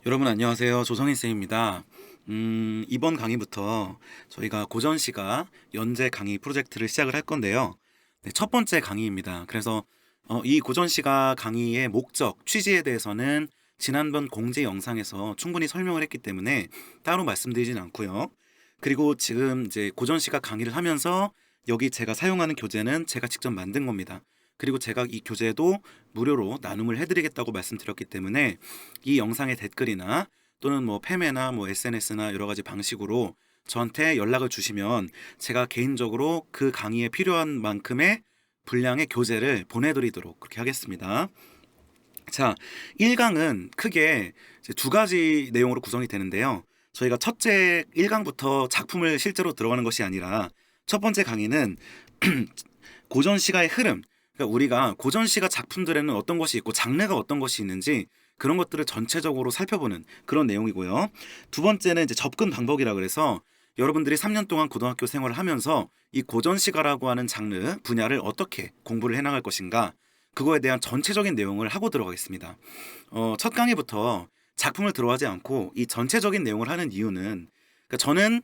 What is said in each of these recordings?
여러분 안녕하세요. 조성인 쌤입니다. 이번 강의부터 저희가 고전시가 연재 강의 프로젝트를 시작을 할 건데요. 네, 첫 번째 강의입니다. 그래서 이 고전시가 강의의 목적, 취지에 대해서는 지난번 공지 영상에서 충분히 설명을 했기 때문에 따로 말씀드리진 않고요. 그리고 지금 이제 고전시가 강의를 하면서 여기 제가 사용하는 교재는 제가 직접 만든 겁니다. 그리고 제가 이 교재도 무료로 나눔을 해드리겠다고 말씀드렸기 때문에 이 영상의 댓글이나 또는 뭐 페메나 뭐 SNS나 여러 가지 방식으로 저한테 연락을 주시면 제가 개인적으로 그 강의에 필요한 만큼의 분량의 교재를 보내드리도록 그렇게 하겠습니다. 자, 1강은 크게 이제 두 가지 내용으로 구성이 되는데요. 저희가 첫째 1강부터 작품을 실제로 들어가는 것이 아니라 첫 번째 강의는 고전 시가의 흐름, 그러니까 우리가 고전 시가 작품들에는 어떤 것이 있고 장르가 어떤 것이 있는지 그런 것들을 전체적으로 살펴보는 그런 내용이고요. 두 번째는 이제 접근 방법이라 그래서 여러분들이 3년 동안 고등학교 생활을 하면서 이 고전 시가라고 하는 장르 분야를 어떻게 공부를 해나갈 것인가, 그거에 대한 전체적인 내용을 하고 들어가겠습니다. 첫 강의부터 작품을 들어가지 않고 이 전체적인 내용을 하는 이유는, 그러니까 저는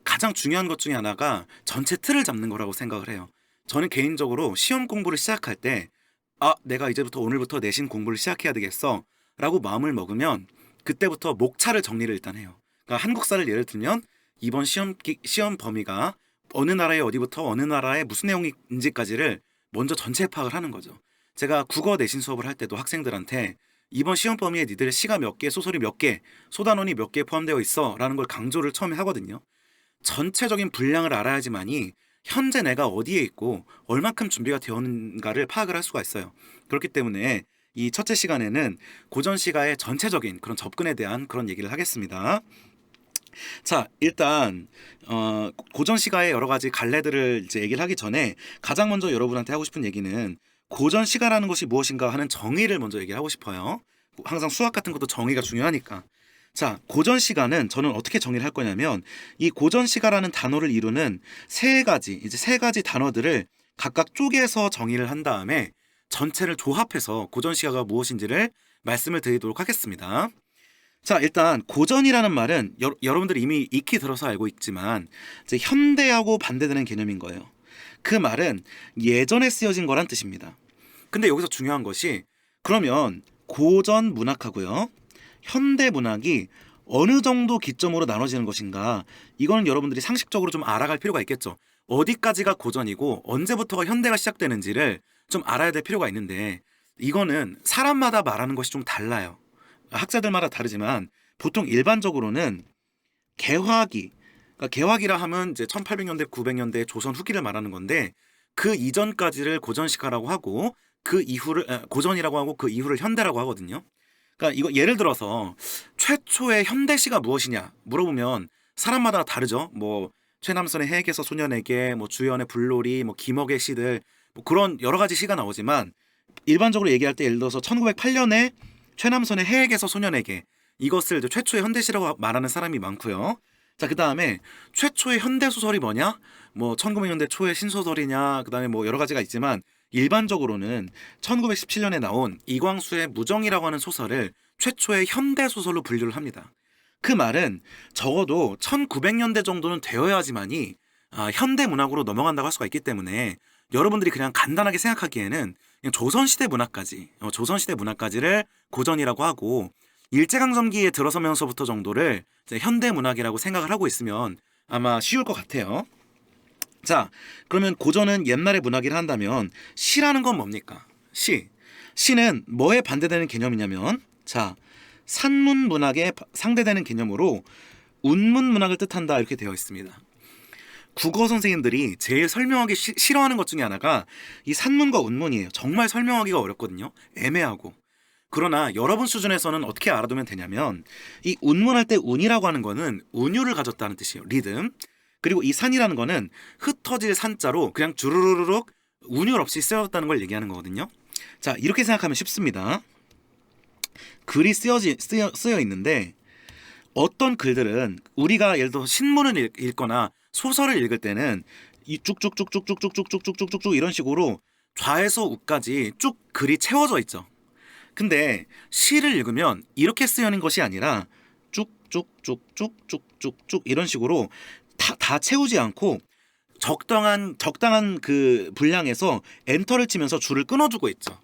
가장 중요한 것 중에 하나가 전체 틀을 잡는 거라고 생각을 해요. 저는 개인적으로 시험 공부를 시작할 때, 내가 이제부터 오늘부터 내신 공부를 시작해야 되겠어 라고 마음을 먹으면 그때부터 목차를 정리를 일단 해요. 그러니까 한국사를 예를 들면 이번 시험 범위가 어느 나라의 어디부터 어느 나라의 무슨 내용인지까지를 먼저 전체 파악을 하는 거죠. 제가 국어 내신 수업을 할 때도 학생들한테 이번 시험 범위에 니들 시가 몇 개, 소설이 몇 개, 소단원이 몇 개 포함되어 있어 라는 걸 강조를 처음에 하거든요. 전체적인 분량을 알아야지만이 현재 내가 어디에 있고 얼만큼 준비가 되었는가를 파악을 할 수가 있어요. 그렇기 때문에 이 첫째 시간에는 고전 시가의 전체적인 그런 접근에 대한 그런 얘기를 하겠습니다. 자, 일단 고전 시가의 여러 가지 갈래들을 이제 얘기를 하기 전에 가장 먼저 여러분한테 하고 싶은 얘기는 고전 시가라는 것이 무엇인가 하는 정의를 먼저 얘기하고 싶어요. 항상 수학 같은 것도 정의가 중요하니까. 자, 고전 시가는 저는 어떻게 정의를 할 거냐면 이 고전 시가라는 단어를 이루는 세 가지 단어들을 각각 쪼개서 정의를 한 다음에 전체를 조합해서 고전 시가가 무엇인지를 말씀을 드리도록 하겠습니다. 자, 일단 고전이라는 말은 여러분들이 이미 익히 들어서 알고 있지만 이제 현대하고 반대되는 개념인 거예요. 그 말은 예전에 쓰여진 거란 뜻입니다. 근데 여기서 중요한 것이, 그러면 고전 문학하고요, 현대 문학이 어느 정도 기점으로 나눠지는 것인가, 이거는 여러분들이 상식적으로 좀 알아갈 필요가 있겠죠. 어디까지가 고전이고 언제부터가 현대가 시작되는지를 좀 알아야 될 필요가 있는데, 이거는 사람마다 말하는 것이 좀 달라요. 학자들마다 다르지만 보통 일반적으로는 개화기, 그러니까 개화기라 하면 이제 1800년대, 900년대 조선 후기를 말하는 건데, 그 이전까지를 고전시가라고 하고 그 이후를 고전이라고 하고 그 이후를 현대라고 하거든요. 그러니까 이거 예를 들어서 최초의 현대시가 무엇이냐 물어보면 사람마다 다르죠. 뭐 최남선의 해에게서 소년에게, 뭐 주연의 불놀이, 뭐 김억의 시들, 뭐 그런 여러 가지 시가 나오지만 일반적으로 얘기할 때 예를 들어서 1908년에 최남선의 해에게서 소년에게, 이것을 이제 최초의 현대시라고 말하는 사람이 많고요. 자, 그 다음에 최초의 현대 소설이 뭐냐? 뭐 1900년대 초의 신소설이냐? 그 다음에 뭐 여러 가지가 있지만 일반적으로는 1917년에 나온 이광수의 무정이라고 하는 소설을 최초의 현대 소설로 분류를 합니다. 그 말은 적어도 1900년대 정도는 되어야지만이 현대 문학으로 넘어간다고 할 수가 있기 때문에 여러분들이 그냥 간단하게 생각하기에는 그냥 조선시대 문학까지를 고전이라고 하고 일제강점기에 들어서면서부터 정도를 이제 현대 문학이라고 생각을 하고 있으면 아마 쉬울 것 같아요. 자, 그러면 고전은 옛날의 문학이라 한다면 시라는 건 뭡니까? 시는 뭐에 반대되는 개념이냐면, 자, 산문 문학에 상대되는 개념으로 운문 문학을 뜻한다 이렇게 되어 있습니다. 국어 선생님들이 제일 설명하기 싫어하는 것 중에 하나가 이 산문과 운문이에요. 정말 설명하기가 어렵거든요. 애매하고. 그러나 여러분 수준에서는 어떻게 알아두면 되냐면, 이 운문할 때 운이라고 하는 거는 운율을 가졌다는 뜻이에요. 리듬. 그리고 이 산이라는 거는 흩어질 산자로 그냥 주르르륵 운율 없이 쓰여졌다는 걸 얘기하는 거거든요. 자, 이렇게 생각하면 쉽습니다. 글이 쓰여 있는데 어떤 글들은 우리가 예를 들어 신문을 읽거나 소설을 읽을 때는 이 쭉쭉쭉쭉쭉쭉쭉쭉쭉쭉 이런 식으로 좌에서 우까지 쭉 글이 채워져 있죠. 근데 시를 읽으면 이렇게 쓰여는 것이 아니라 쭉쭉쭉쭉쭉쭉쭉 이런 식으로 다 채우지 않고 적당한 그 분량에서 엔터를 치면서 줄을 끊어주고 있죠.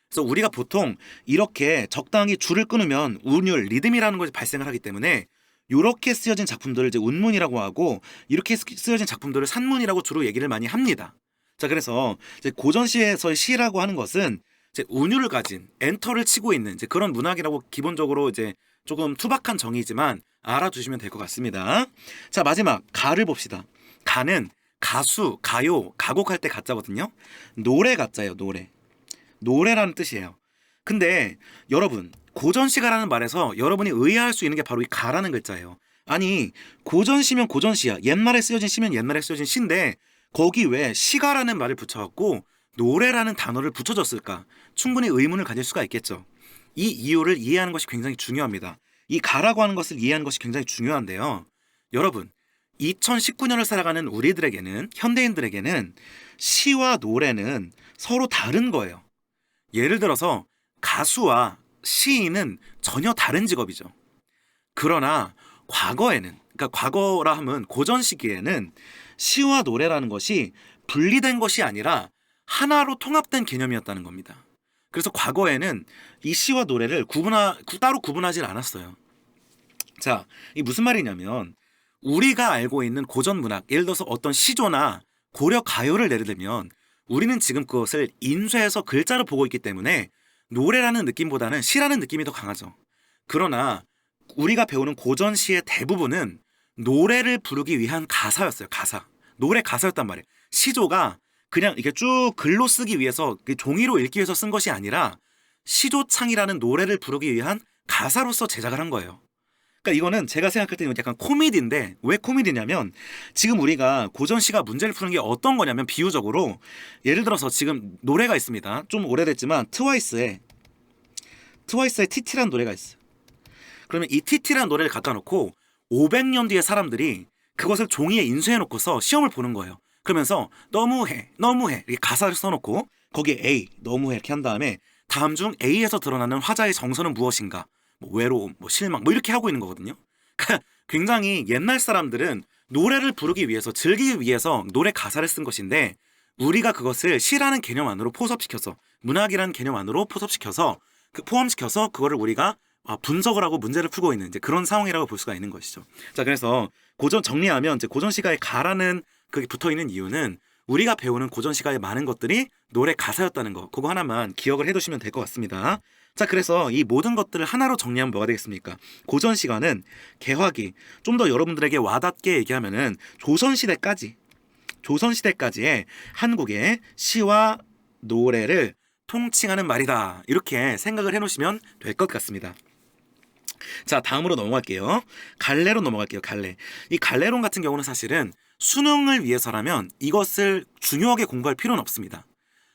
그래서 우리가 보통 이렇게 적당히 줄을 끊으면 운율, 리듬이라는 것이 발생을 하기 때문에 이렇게 쓰여진 작품들을 이제 운문이라고 하고 이렇게 쓰여진 작품들을 산문이라고 주로 얘기를 많이 합니다. 자, 그래서 이제 고전시에서의 시라고 하는 것은 이제 운율을 가진 엔터를 치고 있는 이제 그런 문학이라고 기본적으로 이제 조금 투박한 정의지만 알아두시면 될 것 같습니다. 자, 마지막 가를 봅시다. 가는 가수, 가요, 가곡할 때 가짜거든요. 노래 가짜예요, 노래. 노래라는 뜻이에요. 근데 여러분, 고전시가라는 말에서 여러분이 의아할 수 있는 게 바로 이 가라는 글자예요. 아니, 고전시면 고전시야. 옛말에 쓰여진 시면 옛말에 쓰여진 시인데 거기 왜 시가라는 말을 붙여갖고 노래라는 단어를 붙여줬을까? 충분히 의문을 가질 수가 있겠죠. 이 이유를 이해하는 것이 굉장히 중요합니다. 이 가라고 하는 것을 이해하는 것이 굉장히 중요한데요. 여러분, 2019년을 살아가는 우리들에게는, 현대인들에게는 시와 노래는 서로 다른 거예요. 예를 들어서 가수와 시인은 전혀 다른 직업이죠. 그러나 과거에는, 그러니까 과거라 하면 고전 시기에는 시와 노래라는 것이 분리된 것이 아니라 하나로 통합된 개념이었다는 겁니다. 그래서 과거에는 이 시와 노래를 따로 구분하지 않았어요. 자, 이 무슨 말이냐면 우리가 알고 있는 고전 문학, 예를 들어서 어떤 시조나 고려 가요를 예를 들면 우리는 지금 그것을 인쇄해서 글자로 보고 있기 때문에 노래라는 느낌보다는 시라는 느낌이 더 강하죠. 그러나 우리가 배우는 고전 시의 대부분은 노래를 부르기 위한 가사였어요. 가사. 노래 가사였단 말이에요. 시조가 그냥 이렇게 쭉 글로 쓰기 위해서 종이로 읽기 위해서 쓴 것이 아니라 시조창이라는 노래를 부르기 위한 가사로서 제작을 한 거예요. 그러니까 이거는 제가 생각할 때는 약간 코미디인데 왜 코미디냐면 지금 우리가 고전시가 문제를 푸는 게 어떤 거냐면 비유적으로 예를 들어서 지금 노래가 있습니다. 좀 오래됐지만 트와이스의 TT라는 노래가 있어요. 그러면 이 TT라는 노래를 갖다 놓고 500년 뒤에 사람들이 그것을 종이에 인쇄해 놓고서 시험을 보는 거예요. 그러면서 너무해 이렇게 가사를 써놓고 거기에 A 너무해 이렇게 한 다음에 다음 중 A에서 드러나는 화자의 정서는 무엇인가, 뭐 외로움, 뭐 실망, 뭐 이렇게 하고 있는 거거든요. 그러니까 굉장히 옛날 사람들은 노래를 부르기 위해서, 즐기기 위해서 노래 가사를 쓴 것인데 우리가 그것을 시라는 개념 안으로 포섭시켜서, 문학이라는 개념 안으로 포함시켜서 그거를 우리가 분석을 하고 문제를 풀고 있는 이제 그런 상황이라고 볼 수가 있는 것이죠. 자, 그래서 고전 정리하면 이제 고전 시가에 가라는 그게 붙어 있는 이유는 우리가 배우는 고전 시가의 많은 것들이 노래 가사였다는 거, 그거 하나만 기억을 해두시면 될 것 같습니다. 자, 그래서 이 모든 것들을 하나로 정리하면 뭐가 되겠습니까? 고전 시가는 개화기, 좀 더 여러분들에게 와닿게 얘기하면은 조선시대까지의 한국의 시와 노래를 통칭하는 말이다. 이렇게 생각을 해놓으시면 될 것 같습니다. 자, 다음으로 넘어갈게요. 갈래로 넘어갈게요. 갈래. 이 갈래론 같은 경우는 사실은 수능을 위해서라면 이것을 중요하게 공부할 필요는 없습니다.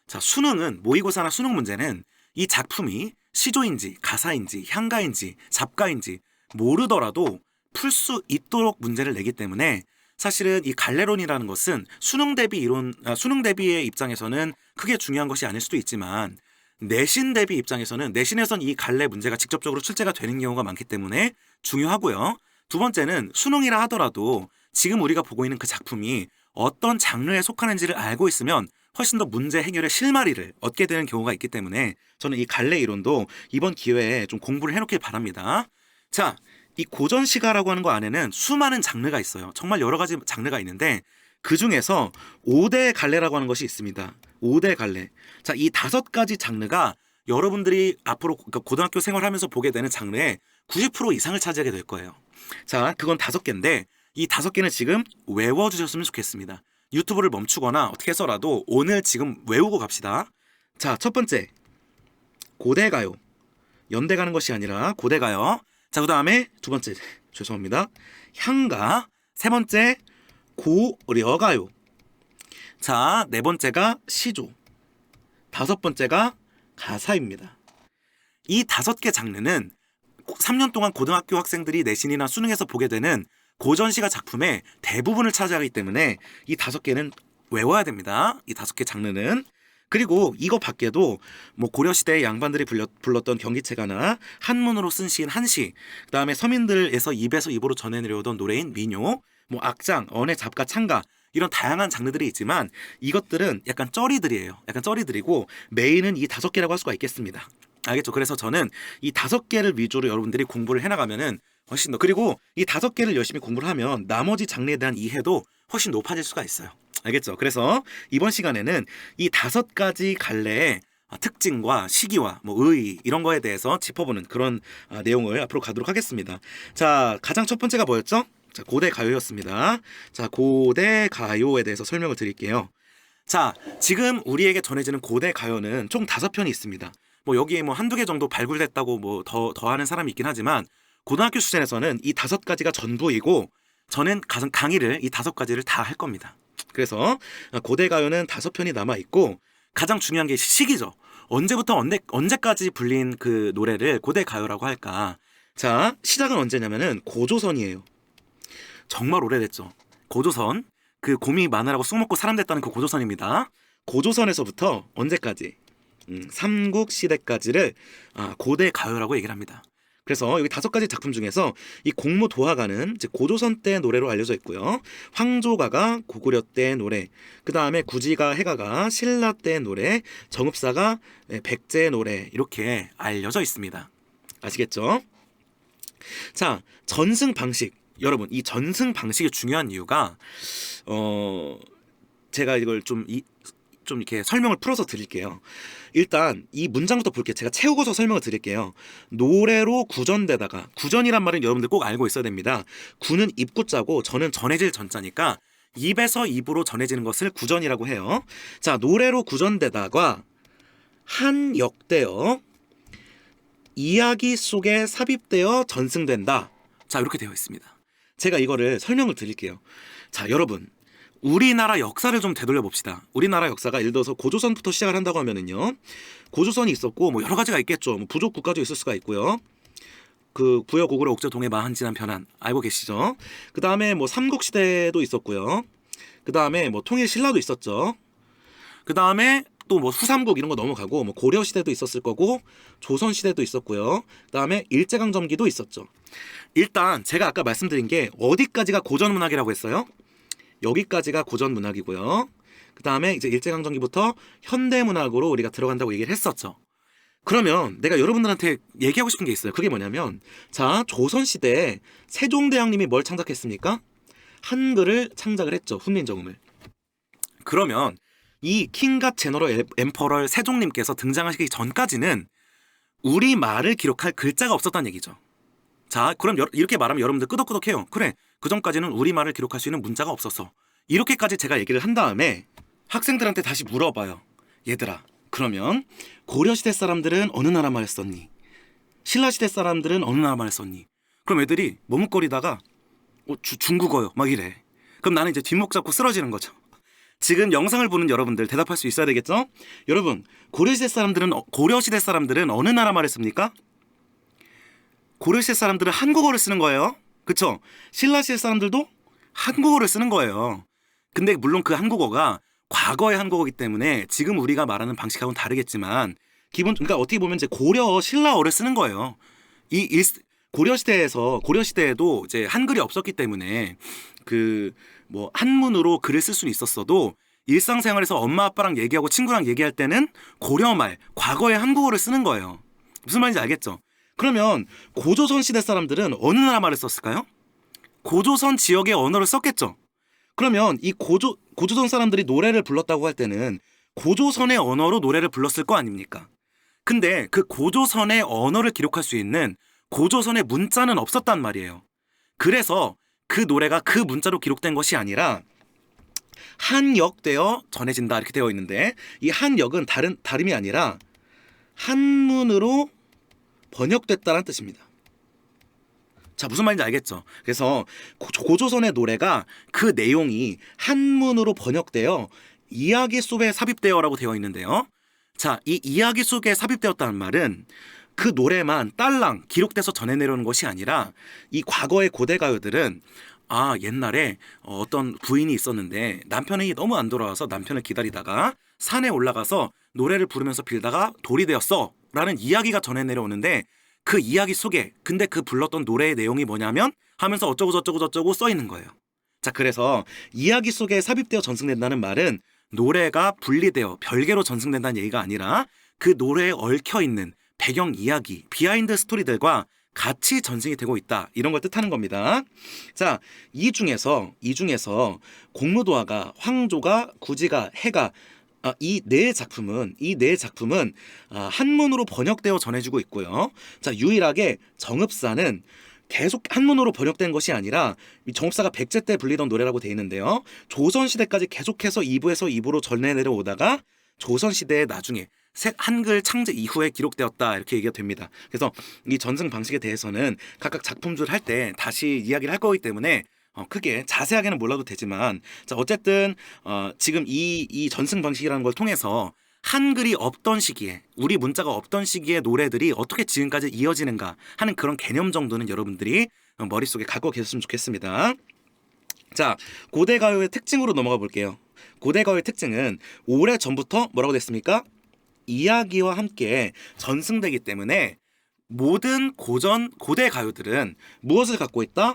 자, 수능은 모의고사나 수능 문제는 이 작품이 시조인지 가사인지 향가인지 잡가인지 모르더라도 풀 수 있도록 문제를 내기 때문에 사실은 이 갈래론이라는 것은 수능 대비의 입장에서는 크게 중요한 것이 아닐 수도 있지만 내신 대비 입장에서는 내신에선 이 갈래 문제가 직접적으로 출제가 되는 경우가 많기 때문에 중요하고요. 두 번째는 수능이라 하더라도 지금 우리가 보고 있는 그 작품이 어떤 장르에 속하는지를 알고 있으면 훨씬 더 문제 해결의 실마리를 얻게 되는 경우가 있기 때문에 저는 이 갈래 이론도 이번 기회에 좀 공부를 해놓길 바랍니다. 자, 이 고전 시가라고 하는 거 안에는 수많은 장르가 있어요. 정말 여러 가지 장르가 있는데 그 중에서 5대 갈래라고 하는 것이 있습니다. 5대 갈래. 자, 이 5가지 장르가 여러분들이 앞으로 고등학교 생활하면서 보게 되는 장르의 90% 이상을 차지하게 될 거예요. 자, 그건 5개인데 이 5개는 지금 외워주셨으면 좋겠습니다. 유튜브를 멈추거나 어떻게 해서라도 오늘 지금 외우고 갑시다. 자, 첫 번째 고대가요. 연대 가는 것이 아니라 고대가요. 자, 그 다음에 두 번째 죄송합니다. 향가. 세 번째 고려가요. 자, 네 번째가 시조. 5번째가 가사입니다. 이 5개 장르는 3년 동안 고등학교 학생들이 내신이나 수능에서 보게 되는 고전시가 작품의 대부분을 차지하기 때문에 이 5개는 외워야 됩니다. 이 5개 장르는. 그리고 이거 밖에도 뭐 고려시대의 양반들이 불렀던 경기체가나 한문으로 쓴 시인 한시, 그다음에 서민들에서 입에서 입으로 전해 내려오던 노래인 민요, 뭐 악장, 언해, 잡가, 창가 이런 다양한 장르들이 있지만 이것들은 약간 쩌리들이에요. 약간 쩌리들이고 메인은 이 5개라고 할 수가 있겠습니다. 알겠죠? 그래서 저는 이 5개를 위주로 여러분들이 공부를 해나가면은 훨씬 더, 그리고 이 5개를 열심히 공부를 하면 나머지 장르에 대한 이해도 훨씬 높아질 수가 있어요. 알겠죠? 그래서 이번 시간에는 이 5가지 갈래의 특징과 시기와 뭐 의의 이런 거에 대해서 짚어보는 그런 내용을 앞으로 가도록 하겠습니다. 자, 가장 첫 번째가 뭐였죠? 자, 고대 가요였습니다. 자, 고대 가요에 대해서 설명을 드릴게요. 자, 지금 우리에게 전해지는 고대 가요는 총 5편이 있습니다. 뭐 여기에 뭐 한두 개 정도 발굴됐다고 뭐 더하는 사람이 있긴 하지만 고등학교 수준에서는 이 5가지가 전부이고 저는 강의를 이 5가지를 다 할 겁니다. 그래서 고대 가요는 5편이 남아 있고 가장 중요한 게 시기죠. 언제부터 언제까지 불린 그 노래를 고대 가요라고 할까? 자, 시작은 언제냐면은 고조선이에요. 정말 오래됐죠. 고조선, 그 곰이 마늘하고 쑥 먹고 사람 됐다는 그 고조선입니다. 고조선에서부터 언제까지? 삼국시대까지를 고대 가요라고 얘기를 합니다. 그래서 여기 5가지 작품 중에서 이 공무도화가는 이제 고조선 때 노래로 알려져 있고요. 황조가가 고구려 때 노래, 그 다음에 구지가 해가가 신라 때 노래, 정읍사가 백제 노래 이렇게 알려져 있습니다. 아시겠죠? 자, 전승 방식. 여러분, 이 전승 방식이 중요한 이유가 제가 이걸 좀 이렇게 설명을 풀어서 드릴게요. 일단 이 문장부터 볼게요. 제가 채우고서 설명을 드릴게요. 노래로 구전되다가, 구전이란 말은 여러분들 꼭 알고 있어야 됩니다. 구는 입구자고 전은 전해질 전자니까 입에서 입으로 전해지는 것을 구전이라고 해요. 자, 노래로 구전되다가 한 역되어 이야기 속에 삽입되어 전승된다. 자, 이렇게 되어 있습니다. 제가 이거를 설명을 드릴게요. 자, 여러분, 우리나라 역사를 좀 되돌려 봅시다. 우리나라 역사가 예를 들어서 고조선부터 시작을 한다고 하면은요, 고조선이 있었고 뭐 여러 가지가 있겠죠. 뭐 부족 국가도 있을 수가 있고요. 그 부여 고구려 옥저 동해 마한진한 변한 알고 계시죠? 그 다음에 뭐 삼국시대도 있었고요. 그 다음에 뭐 통일 신라도 있었죠. 그 다음에 또 뭐 후삼국 이런 거 넘어가고 뭐 고려 시대도 있었을 거고 조선 시대도 있었고요. 그 다음에 일제강점기도 있었죠. 일단 제가 아까 말씀드린 게 어디까지가 고전 문학이라고 했어요? 여기까지가 고전 문학이고요. 그 다음에 이제 일제강점기부터 현대 문학으로 우리가 들어간다고 얘기를 했었죠. 그러면 내가 여러분들한테 얘기하고 싶은 게 있어요. 그게 뭐냐면, 자, 조선시대에 세종대왕님이 뭘 창작했습니까? 한글을 창작을 했죠. 훈민정음을. 그러면 이 킹갓 제너럴 엠퍼럴 세종님께서 등장하시기 전까지는 우리말을 기록할 글자가 없었다는 얘기죠. 자, 그럼 이렇게 말하면 여러분들 끄덕끄덕해요. 그래, 그 전까지는 우리말을 기록할 수 있는 문자가 없었어. 이렇게까지 제가 얘기를 한 다음에 학생들한테 다시 물어봐요. 얘들아, 그러면 고려시대 사람들은 어느 나라 말을 썼니? 신라시대 사람들은 어느 나라 말을 썼니? 그럼 애들이 머뭇거리다가 중국어요 막 이래. 그럼 나는 이제 뒷목 잡고 쓰러지는 거죠. 지금 영상을 보는 여러분들 대답할 수 있어야 되겠죠? 여러분, 고려시대 사람들은 어느 나라 말을 씁니까? 고려시대 사람들은 한국어를 쓰는 거예요. 그쵸? 신라시대 사람들도 한국어를 쓰는 거예요. 근데 물론 그 한국어가 과거의 한국어이기 때문에 지금 우리가 말하는 방식하고는 다르겠지만 그러니까 어떻게 보면 이제 고려 신라어를 쓰는 거예요. 고려시대에도 이제 한글이 없었기 때문에 그 뭐 한문으로 글을 쓸 수는 있었어도 일상생활에서 엄마 아빠랑 얘기하고 친구랑 얘기할 때는 고려말, 과거의 한국어를 쓰는 거예요. 무슨 말인지 알겠죠? 그러면 고조선 시대 사람들은 어느 나라 말을 썼을까요? 고조선 지역의 언어를 썼겠죠. 그러면 이 고조선 사람들이 노래를 불렀다고 할 때는 고조선의 언어로 노래를 불렀을 거 아닙니까? 근데 그 고조선의 언어를 기록할 수 있는 고조선의 문자는 없었단 말이에요. 그래서 그 노래가 그 문자로 기록된 것이 아니라 한역되어 전해진다 이렇게 되어 있는데, 이 한역은 다름이 아니라 한문으로 번역됐다는 뜻입니다. 자, 무슨 말인지 알겠죠? 그래서 고조선의 노래가 그 내용이 한문으로 번역되어 이야기 속에 삽입되어라고 되어 있는데요. 자, 이 이야기 속에 삽입되었다는 말은 그 노래만 딸랑 기록돼서 전해 내려오는 것이 아니라 이 과거의 고대 가요들은 옛날에 어떤 부인이 있었는데 남편이 너무 안 돌아와서 남편을 기다리다가 산에 올라가서 노래를 부르면서 빌다가 돌이 되었어 라는 이야기가 전해 내려오는데, 그 이야기 속에 근데 그 불렀던 노래의 내용이 뭐냐면 하면서 어쩌고 저쩌고 저쩌고 써 있는 거예요. 자, 그래서 이야기 속에 삽입되어 전승된다는 말은 노래가 분리되어 별개로 전승된다는 얘기가 아니라 그 노래에 얽혀있는 배경 이야기, 비하인드 스토리들과 같이 전승이 되고 있다, 이런 걸 뜻하는 겁니다. 자, 이 중에서 공무도화가, 황조가, 구지가, 해가, 이 네 작품은 한문으로 번역되어 전해지고 있고요. 자, 유일하게 정읍사는 계속 한문으로 번역된 것이 아니라, 이 정읍사가 백제 때 불리던 노래라고 되어 있는데요. 조선시대까지 계속해서 2부에서 2부로 전해 내려오다가 조선시대에 나중에 한글 창제 이후에 기록되었다, 이렇게 얘기가 됩니다. 그래서 이 전승 방식에 대해서는 각각 작품들 할 때 다시 이야기를 할 거기 때문에 크게 자세하게는 몰라도 되지만, 자, 어쨌든 지금 이 전승 방식이라는 걸 통해서 한글이 없던 시기에, 우리 문자가 없던 시기에 노래들이 어떻게 지금까지 이어지는가 하는 그런 개념 정도는 여러분들이 머릿속에 갖고 계셨으면 좋겠습니다. 자, 고대 가요의 특징으로 넘어가 볼게요. 고대 가요의 특징은 오래전부터 뭐라고 됐습니까? 이야기와 함께 전승되기 때문에 모든 고대 가요들은 무엇을 갖고 있다?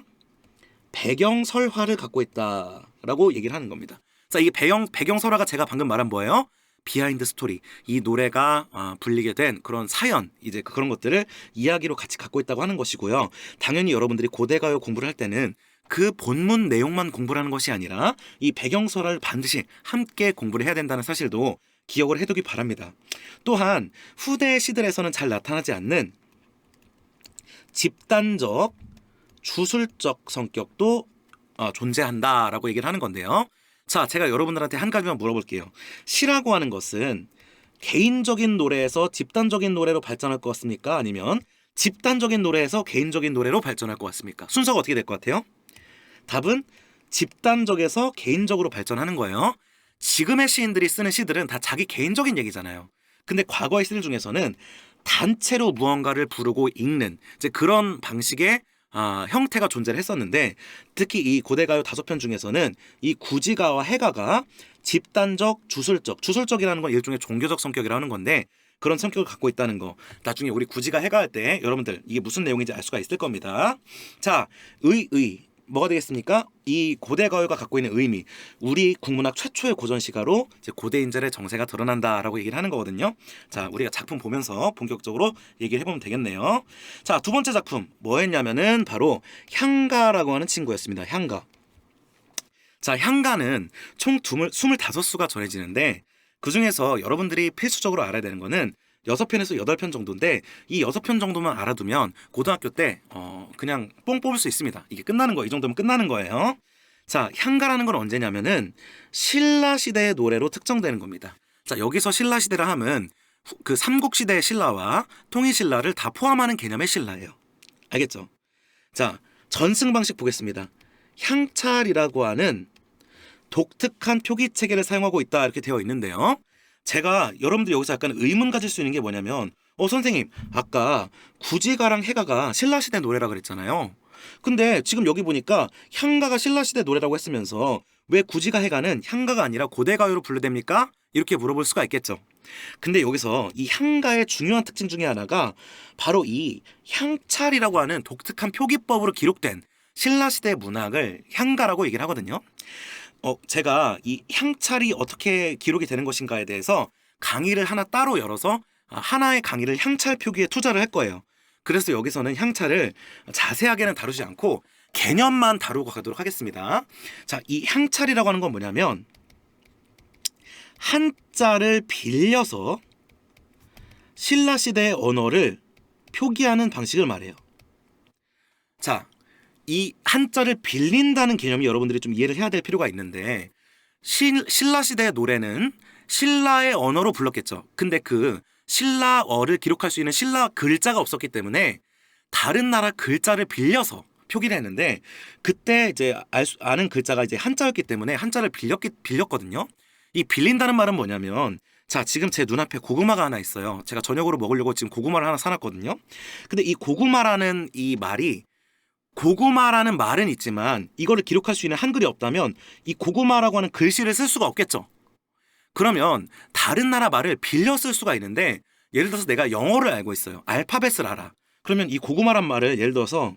배경 설화를 갖고 있다라고 얘기를 하는 겁니다. 자, 이 배경 설화가 제가 방금 말한 뭐예요? 비하인드 스토리, 이 노래가 불리게 된 그런 사연, 이제 그런 것들을 이야기로 같이 갖고 있다고 하는 것이고요. 당연히 여러분들이 고대 가요 공부를 할 때는 그 본문 내용만 공부를 하는 것이 아니라 이 배경 설화를 반드시 함께 공부를 해야 된다는 사실도 기억을 해두기 바랍니다. 또한 후대 시들에서는 잘 나타나지 않는 집단적, 주술적 성격도 존재한다라고 얘기를 하는 건데요. 자, 제가 여러분들한테 한 가지만 물어볼게요. 시라고 하는 것은 개인적인 노래에서 집단적인 노래로 발전할 것 같습니까? 아니면 집단적인 노래에서 개인적인 노래로 발전할 것 같습니까? 순서가 어떻게 될 것 같아요? 답은 집단적에서 개인적으로 발전하는 거예요. 지금의 시인들이 쓰는 시들은 다 자기 개인적인 얘기잖아요. 근데 과거의 시들 중에서는 단체로 무언가를 부르고 읽는 이제 그런 방식의 형태가 존재를 했었는데, 특히 이 고대가요 5편 중에서는 이 구지가와 해가가 집단적, 주술적이라는 건 일종의 종교적 성격이라는 건데, 그런 성격을 갖고 있다는 거, 나중에 우리 구지가 해가 할 때 여러분들 이게 무슨 내용인지 알 수가 있을 겁니다. 자, 뭐가 되겠습니까? 이 고대 가요가 갖고 있는 의미, 우리 국문학 최초의 고전 시가로 이제 고대 인절의 정세가 드러난다라고 얘기를 하는 거거든요. 자, 우리가 작품 보면서 본격적으로 얘기를 해보면 되겠네요. 자, 두 번째 작품 뭐였냐면은 바로 향가라고 하는 친구였습니다. 향가. 자, 향가는 총 25수가 전해지는데, 그 중에서 여러분들이 필수적으로 알아야 되는 거는 6편에서 8편 정도인데, 이 6편 정도만 알아두면 고등학교 때 그냥 뽕 뽑을 수 있습니다. 이게 끝나는 거, 이 정도면 끝나는 거예요. 자, 향가라는 건 언제냐면은 신라 시대의 노래로 특정되는 겁니다. 자, 여기서 신라 시대라 함은 그 삼국시대의 신라와 통일신라를 다 포함하는 개념의 신라예요. 알겠죠? 자, 전승 방식 보겠습니다. 향찰이라고 하는 독특한 표기 체계를 사용하고 있다, 이렇게 되어 있는데요. 제가 여러분들 여기서 약간 의문 가질 수 있는 게 뭐냐면, 선생님, 아까 구지가랑 해가가 신라시대 노래라 그랬잖아요. 근데 지금 여기 보니까 향가가 신라시대 노래라고 했으면서 왜 구지가, 해가는 향가가 아니라 고대가요로 분류됩니까? 이렇게 물어볼 수가 있겠죠. 근데 여기서 이 향가의 중요한 특징 중에 하나가 바로 이 향찰이라고 하는 독특한 표기법으로 기록된 신라시대 문학을 향가라고 얘기를 하거든요. 제가 이 향찰이 어떻게 기록이 되는 것인가에 대해서 강의를 하나 따로 열어서 하나의 강의를 향찰 표기에 투자를 할 거예요. 그래서 여기서는 향찰을 자세하게는 다루지 않고 개념만 다루고 가도록 하겠습니다. 자, 이 향찰이라고 하는 건 뭐냐면 한자를 빌려서 신라시대의 언어를 표기하는 방식을 말해요. 자, 이 한자를 빌린다는 개념이 여러분들이 좀 이해를 해야 될 필요가 있는데, 신라시대의 노래는 신라의 언어로 불렀겠죠. 근데 그 신라어를 기록할 수 있는 신라 글자가 없었기 때문에 다른 나라 글자를 빌려서 표기를 했는데, 그때 이제 아는 글자가 이제 한자였기 때문에 한자를 빌렸거든요. 이 빌린다는 말은 뭐냐면, 자, 지금 제 눈앞에 고구마가 하나 있어요. 제가 저녁으로 먹으려고 지금 고구마를 하나 사놨거든요. 근데 이 고구마라는 이 말이, 고구마라는 말은 있지만 이거를 기록할 수 있는 한글이 없다면 이 고구마라고 하는 글씨를 쓸 수가 없겠죠. 그러면 다른 나라 말을 빌려 쓸 수가 있는데 예를 들어서 내가 영어를 알고 있어요. 알파벳을 알아. 그러면 이 고구마란 말을 예를 들어서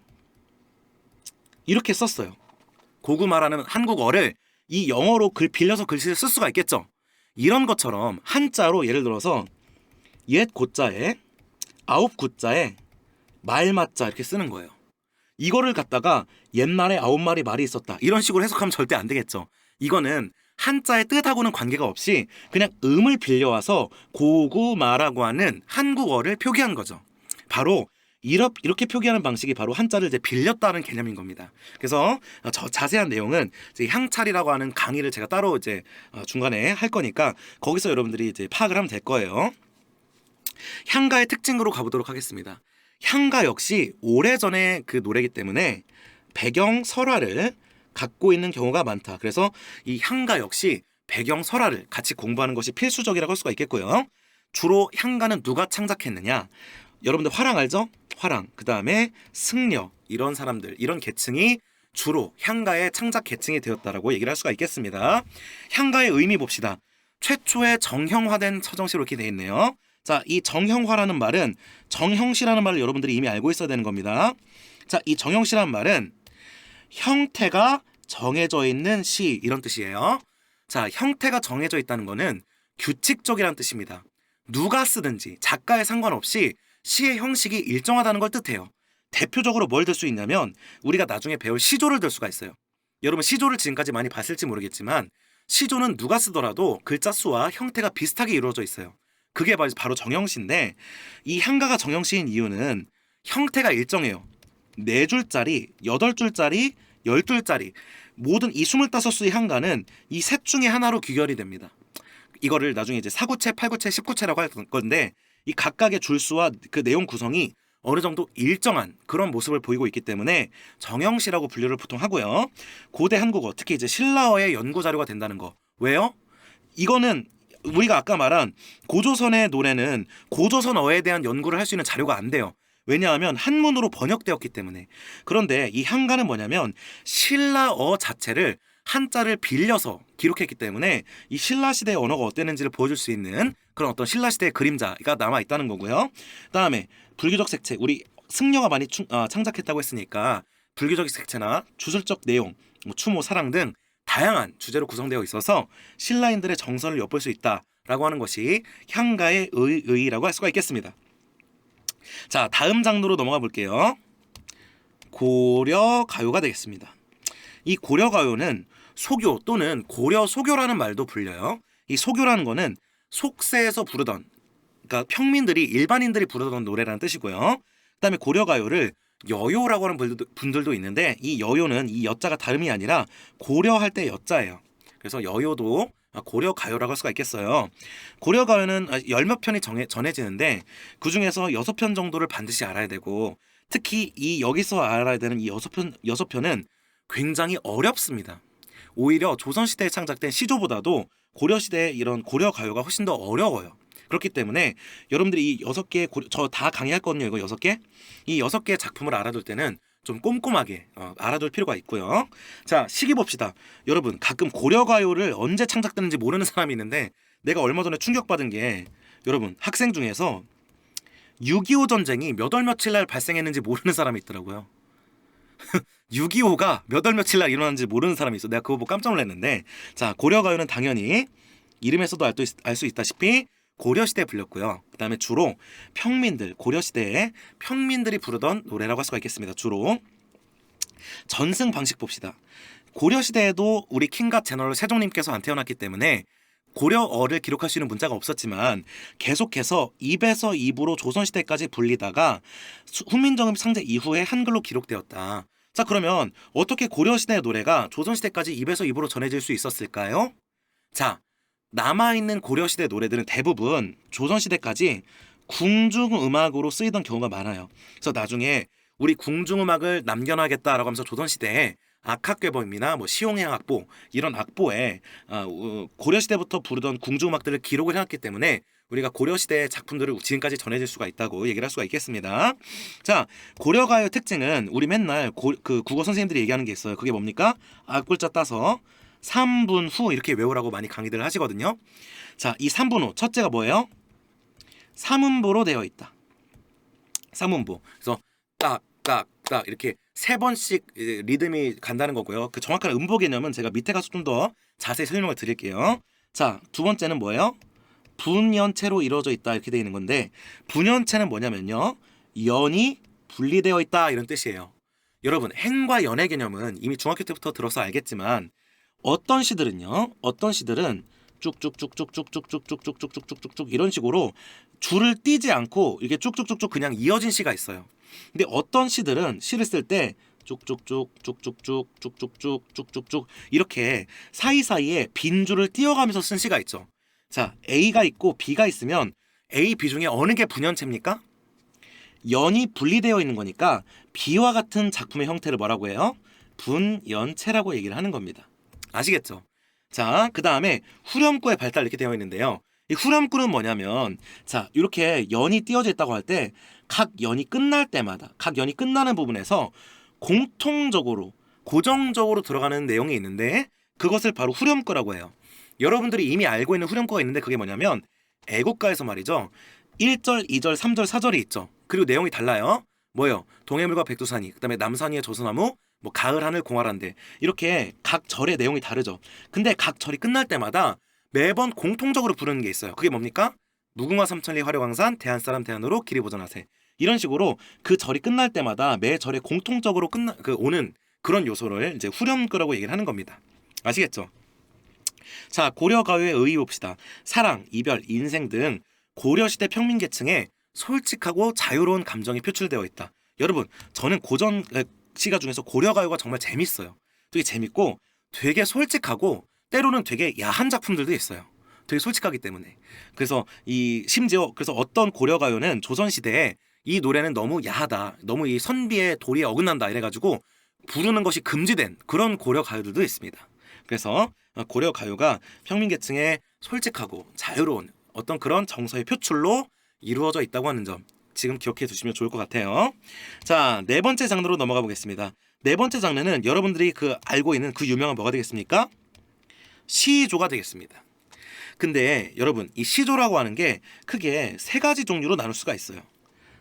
이렇게 썼어요. 고구마라는 한국어를 이 영어로 빌려서 글씨를 쓸 수가 있겠죠. 이런 것처럼 한자로 예를 들어서 옛 고자에 아홉 구자에 말맞자 이렇게 쓰는 거예요. 이거를 갖다가 옛날에 아홉 마리 말이 있었다 이런 식으로 해석하면 절대 안 되겠죠. 이거는 한자의 뜻하고는 관계가 없이 그냥 음을 빌려와서 고구마라고 하는 한국어를 표기한 거죠. 바로 이렇게 표기하는 방식이 바로 한자를 이제 빌렸다는 개념인 겁니다. 그래서 자세한 내용은 이제 향찰이라고 하는 강의를 제가 따로 이제 중간에 할 거니까 거기서 여러분들이 이제 파악을 하면 될 거예요. 향가의 특징으로 가보도록 하겠습니다. 향가 역시 오래전의 그 노래이기 때문에 배경 설화를 갖고 있는 경우가 많다. 그래서 이 향가 역시 배경 설화를 같이 공부하는 것이 필수적이라고 할 수가 있겠고요. 주로 향가는 누가 창작했느냐? 여러분들 화랑 알죠? 화랑, 그 다음에 승려 이런 사람들, 이런 계층이 주로 향가의 창작 계층이 되었다라고 얘기를 할 수가 있겠습니다. 향가의 의미 봅시다. 최초의 정형화된 서정시로 이렇게 되어 있네요. 자, 이 정형화라는 말은 정형시라는 말을 여러분들이 이미 알고 있어야 되는 겁니다. 자, 이 정형시라는 말은 형태가 정해져 있는 시 이런 뜻이에요. 자, 형태가 정해져 있다는 거는 규칙적이라는 뜻입니다. 누가 쓰든지 작가에 상관없이 시의 형식이 일정하다는 걸 뜻해요. 대표적으로 뭘 들 수 있냐면 우리가 나중에 배울 시조를 들 수가 있어요. 여러분 시조를 지금까지 많이 봤을지 모르겠지만 시조는 누가 쓰더라도 글자 수와 형태가 비슷하게 이루어져 있어요. 그게 바로 정형시인데 이 향가가 정형시인 이유는 형태가 일정해요. 4줄짜리, 8줄짜리, 10줄짜리 모든 이 25수의 향가는 이 셋 중에 하나로 귀결이 됩니다. 이거를 나중에 이제 4구체, 8구체, 10구체라고 할 건데 이 각각의 줄수와 그 내용 구성이 어느 정도 일정한 그런 모습을 보이고 있기 때문에 정형시라고 분류를 보통 하고요. 고대 한국어, 특히 이제 신라어의 연구 자료가 된다는 거. 왜요? 이거는 우리가 아까 말한 고조선의 노래는 고조선어에 대한 연구를 할 수 있는 자료가 안 돼요. 왜냐하면 한문으로 번역되었기 때문에. 그런데 이 향가는 뭐냐면 신라어 자체를 한자를 빌려서 기록했기 때문에 이 신라시대의 언어가 어땠는지를 보여줄 수 있는 그런 어떤 신라시대의 그림자가 남아있다는 거고요. 다음에 불교적 색채, 우리 승려가 많이 창작했다고 했으니까 불교적 색채나 주술적 내용, 추모, 사랑 등 다양한 주제로 구성되어 있어서 신라인들의 정서를 엿볼 수 있다라고 하는 것이 향가의 의의라고 할 수가 있겠습니다. 자, 다음 장르로 넘어가 볼게요. 고려 가요가 되겠습니다. 이 고려 가요는 소교 또는 고려 소교라는 말도 불려요. 이 소교라는 거는 속세에서 부르던, 그러니까 평민들이 일반인들이 부르던 노래라는 뜻이고요. 그다음에 고려 가요를 여요라고 하는 분들도 있는데 이 여요는 이 여자가 다름이 아니라 고려할 때 여자예요. 그래서 여요도 고려 가요라고 할 수가 있겠어요. 고려 가요는 10몇 편이 전해지는데 그 중에서 6편 정도를 반드시 알아야 되고 특히 이 여기서 알아야 되는 이 6편은 굉장히 어렵습니다. 오히려 조선시대에 창작된 시조보다도 고려시대의 이런 고려 가요가 훨씬 더 어려워요. 그렇기 때문에 여러분들이 이 6개 저 다 강의했거든요. 이거 6개. 이 6개의 작품을 알아둘 때는 좀 꼼꼼하게 알아둘 필요가 있고요. 자, 시기 봅시다. 여러분 가끔 고려 가요를 언제 창작됐는지 모르는 사람이 있는데 내가 얼마 전에 충격받은 게 여러분 학생 중에서 6.25 전쟁이 몇 월 며칠 날 발생했는지 모르는 사람이 있더라고요. 6.25가 몇 월 며칠 날 일어났는지 모르는 사람이 있어. 내가 그거 보고 깜짝 놀랐는데 자, 고려 가요는 당연히 이름에서도 알 수 있다시피 고려시대에 불렸고요. 그 다음에 주로 평민들, 고려시대에 평민들이 부르던 노래라고 할 수가 있겠습니다. 주로 전승 방식 봅시다. 고려시대에도 우리 킹갓 제너럴 세종님께서 안 태어났기 때문에 고려어를 기록할 수 있는 문자가 없었지만 계속해서 입에서 입으로 조선시대까지 불리다가 훈민정음 상제 이후에 한글로 기록되었다. 자, 그러면 어떻게 고려시대의 노래가 조선시대까지 입에서 입으로 전해질 수 있었을까요? 자, 남아있는 고려시대 노래들은 대부분 조선시대까지 궁중음악으로 쓰이던 경우가 많아요. 그래서 나중에 우리 궁중음악을 남겨놔야겠다라고 하면서 조선시대에 악학괴범이나 시용해양악보 이런 악보에 고려시대부터 부르던 궁중음악들을 기록을 해놨기 때문에 우리가 고려시대의 작품들을 지금까지 전해질 수가 있다고 얘기를 할 수가 있겠습니다. 자, 고려가요의 특징은 우리 맨날 그 국어 선생님들이 얘기하는 게 있어요. 그게 뭡니까? 앞글자 따서 3분 후 이렇게 외우라고 많이 강의들 하시거든요. 자, 이 3분 후 첫째가 뭐예요? 삼음보로 되어 있다. 삼음보. 그래서 딱 이렇게 세 번씩 리듬이 간다는 거고요. 그 정확한 음보 개념은 제가 밑에 가서 좀 더 자세히 설명을 드릴게요. 자, 두 번째는 뭐예요? 분연체로 이루어져 있다 이렇게 되어 있는 건데, 분연체는 뭐냐면요, 연이 분리되어 있다 이런 뜻이에요. 여러분, 행과 연의 개념은 이미 중학교 때부터 들어서 알겠지만, 어떤 시들은 쭉쭉쭉쭉쭉쭉쭉쭉쭉쭉쭉쭉 이런 식으로 줄을 띄지 않고 이게 쭉쭉쭉쭉 그냥 이어진 시가 있어요. 근데 어떤 시들은 시를 쓸 때 쭉쭉쭉쭉쭉쭉쭉쭉쭉쭉쭉 이렇게 사이사이에 빈 줄을 띄어가면서 쓴 시가 있죠. 자, A가 있고 B가 있으면 A, B 중에 어느 게 분연체입니까? 연이 분리되어 있는 거니까 B와 같은 작품의 형태를 뭐라고 해요? 분연체라고 얘기를 하는 겁니다. 아시겠죠? 자, 그 다음에 후렴구의 발달 이렇게 되어 있는데요. 이 후렴구는 뭐냐면, 자, 이렇게 연이 띄어져 있다고 할 때 각 연이 끝날 때마다, 각 연이 끝나는 부분에서 공통적으로 고정적으로 들어가는 내용이 있는데, 그것을 바로 후렴구라고 해요. 여러분들이 이미 알고 있는 후렴구가 있는데, 그게 뭐냐면 애국가에서 말이죠, 1절, 2절, 3절, 4절이 있죠. 그리고 내용이 달라요. 뭐예요? 동해물과 백두산이, 그 다음에 남산위의 조소나무, 뭐 가을 하늘 공활한데, 이렇게 각 절의 내용이 다르죠. 근데 각 절이 끝날 때마다 매번 공통적으로 부르는 게 있어요. 그게 뭡니까? 무궁화 삼천리 화려광산 대한사람 대한으로 길이 보전하세. 이런 식으로 그 절이 끝날 때마다 매 절에 공통적으로 오는 그런 요소를 이제 후렴구라고 얘기를 하는 겁니다. 아시겠죠? 자, 고려 가요의 의의 봅시다. 사랑, 이별, 인생 등 고려시대 평민계층의 솔직하고 자유로운 감정이 표출되어 있다. 여러분, 저는 고전 시가 중에서 고려 가요가 정말 재밌어요. 되게 재밌고 되게 솔직하고 때로는 되게 야한 작품들도 있어요. 되게 솔직하기 때문에. 그래서 심지어 그래서 어떤 고려 가요는 조선 시대에 이 노래는 너무 야하다, 너무 이 선비의 도리에 어긋난다 이래가지고 부르는 것이 금지된 그런 고려 가요들도 있습니다. 그래서 고려 가요가 평민계층의 솔직하고 자유로운 어떤 그런 정서의 표출로 이루어져 있다고 하는 점 지금 기억해 두시면 좋을 것 같아요. 자, 네 번째 장르로 넘어가 보겠습니다. 네 번째 장르는 여러분들이 알고 있는 그 유명한 뭐가 되겠습니까? 시조가 되겠습니다. 근데 여러분, 이 시조라고 하는 게 크게 세 가지 종류로 나눌 수가 있어요.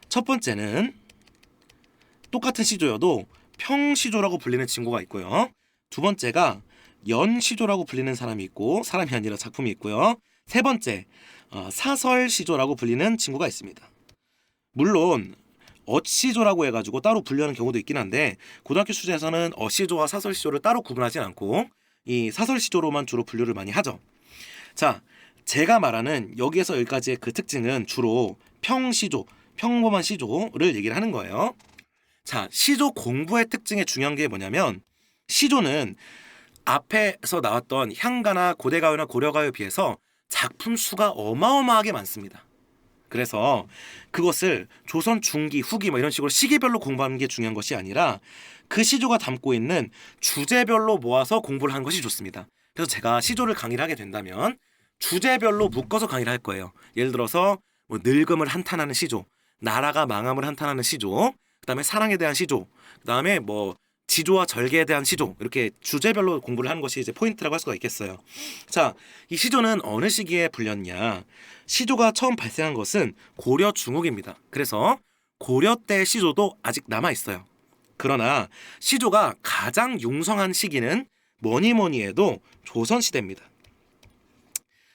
첫 번째는 똑같은 시조여도 평시조라고 불리는 친구가 있고요. 두 번째가 연시조라고 불리는 사람이 아니라 작품이 있고요. 세 번째, 사설시조라고 불리는 친구가 있습니다. 물론 어시조라고 해가지고 따로 분류하는 경우도 있긴 한데, 고등학교 수준에서는 어시조와 사설시조를 따로 구분하지 않고 이 사설시조로만 주로 분류를 많이 하죠. 자, 제가 말하는 여기에서 여기까지의 그 특징은 주로 평시조, 평범한 시조를 얘기를 하는 거예요. 자, 시조 공부의 특징의 중요한 게 뭐냐면, 시조는 앞에서 나왔던 향가나 고대가요나 고려가요에 비해서 작품 수가 어마어마하게 많습니다. 그래서 그것을 조선 중기, 후기 뭐 이런 식으로 시기별로 공부하는 게 중요한 것이 아니라 그 시조가 담고 있는 주제별로 모아서 공부를 하는 것이 좋습니다. 그래서 제가 시조를 강의를 하게 된다면 주제별로 묶어서 강의를 할 거예요. 예를 들어서 뭐 늙음을 한탄하는 시조, 나라가 망함을 한탄하는 시조, 그다음에 사랑에 대한 시조, 그다음에 뭐 지조와 절개에 대한 시조, 이렇게 주제별로 공부를 하는 것이 이제 포인트라고 할 수가 있겠어요. 자, 이 시조는 어느 시기에 불렸냐? 시조가 처음 발생한 것은 고려 중후기입니다. 그래서 고려 때 시조도 아직 남아 있어요. 그러나 시조가 가장 융성한 시기는 뭐니 해도 조선 시대입니다.